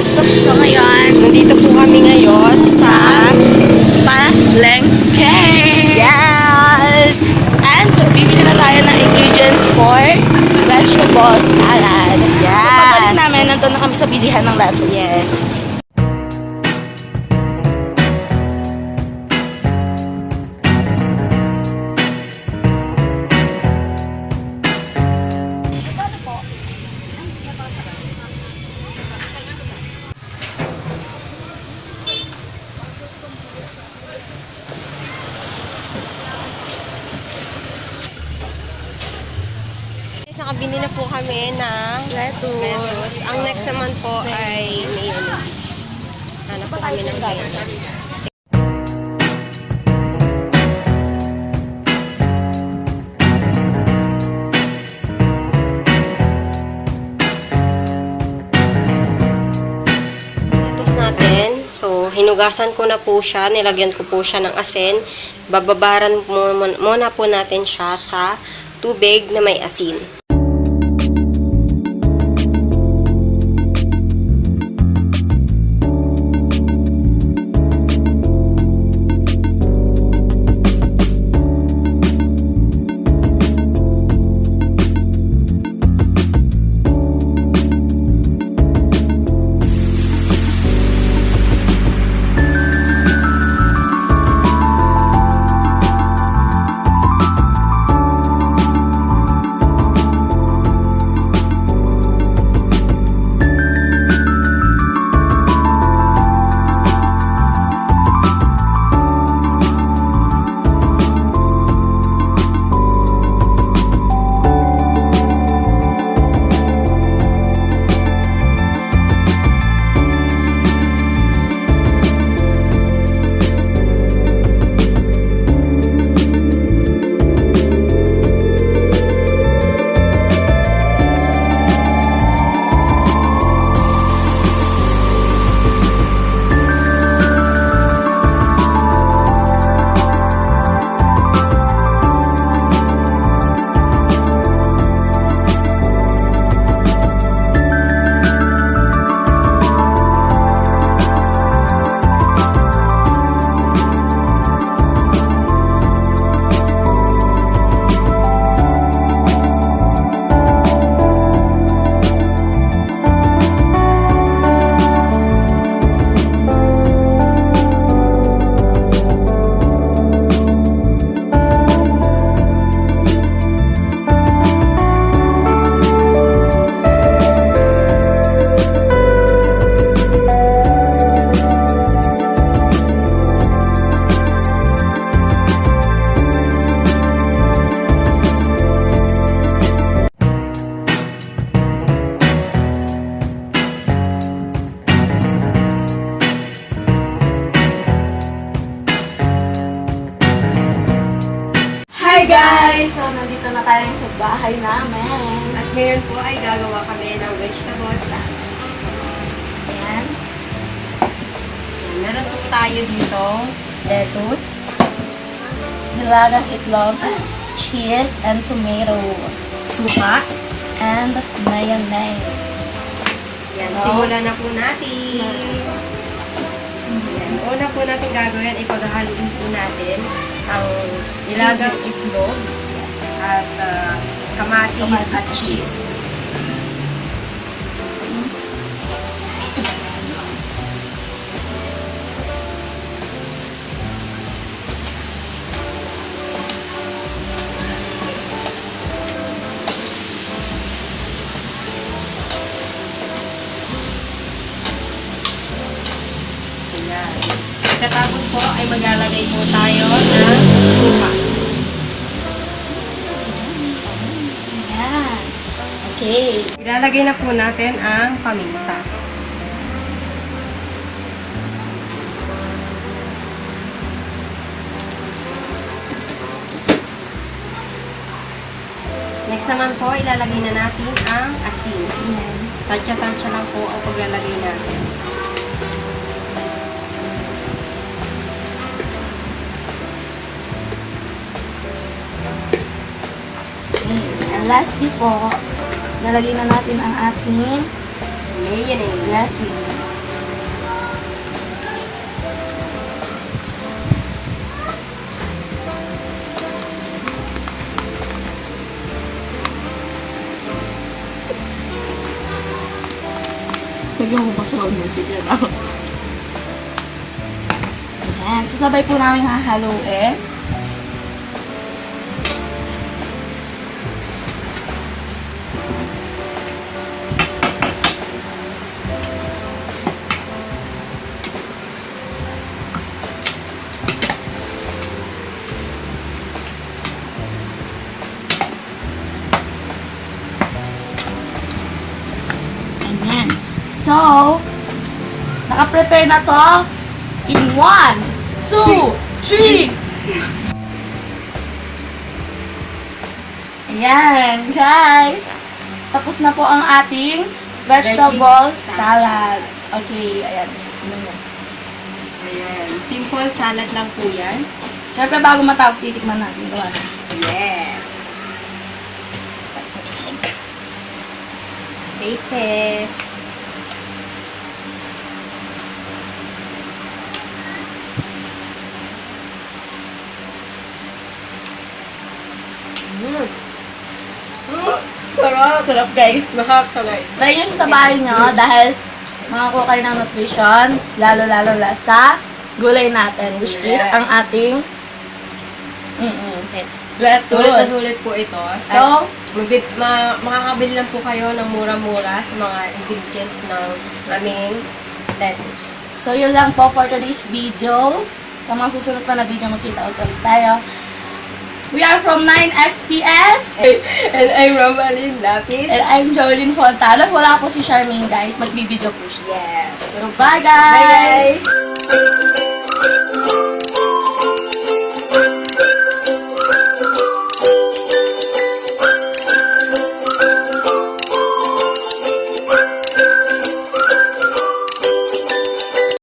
So ngayon, nandito po kami ngayon sa Palengke. Yes! And bibili na tayo ng ingredients for vegetable salad. Yes! So pagbalik namin, nandun na kami sa bilihan ng lettuce. Yes. Nakabili na po kami ng lettuce. Ang next naman po ay mayonnaise. Hanap po kami ng mayonnaise. Lettuce natin. So, hinugasan ko na po siya. Nilagyan ko po siya ng asin. Bababaran muna po natin siya sa tubig na may asin. Hi guys! So nandito na tayo sa bahay namin. At ngayon po ay gagawa kami ng vegetable salad. So, Ayan. meron po tayo dito. Lettuce, nilagang itlog, cheese, and tomato, Suka. and mayonnaise. Yan, So, simulan na po natin. Yan, una po natin gagawin ay paghahaluin po natin ang nilagang itlog yes. at kamatis Kamatis at at cheese. Ayan. Pagkatapos po ay maglalagay po tayo ng suka. Ayan. Okay. Ilalagay na po natin ang paminta. Next naman po, ilalagay na natin ang asin. Ayan. Tansya-tansya lang po ang paglalagay natin. And lastly po, nalagay na natin ang ating Mayonnaise. dressing. Lagyan mo background music yun ako. Ayan. So, sabay po namin hahaluin. Ayan. So, naka-prepare na to in 1, 2, 3. Ayan, guys. Tapos na po ang ating vegetable salad. Okay, ayan. Ayan. Simple salad lang po yan. Siyempre, bago matapos, titikman natin. Gawa na. Yes. Taste test. Sarap. Sarap, guys. Nakakaway. Try nyo siya sa bahay nyo dahil makakuha kayo ng nutritions, lalo-lalo sa gulay natin, which is Yes. ang ating lettuce. Sulit na sulit po ito. So, Makakabili lang po kayo ng mura-mura sa mga ingredients ng aming lettuce. So, yun lang po for today's video. Sa mga susunod pa na video, magkita-ulit tayo. We are from 9SPS. And I'm Romalyn Lapid. And I'm Jolene Fontanos. Wala po si Charmaine, guys. Magbibideo po siya. Yes. So, bye, guys! Bye, guys!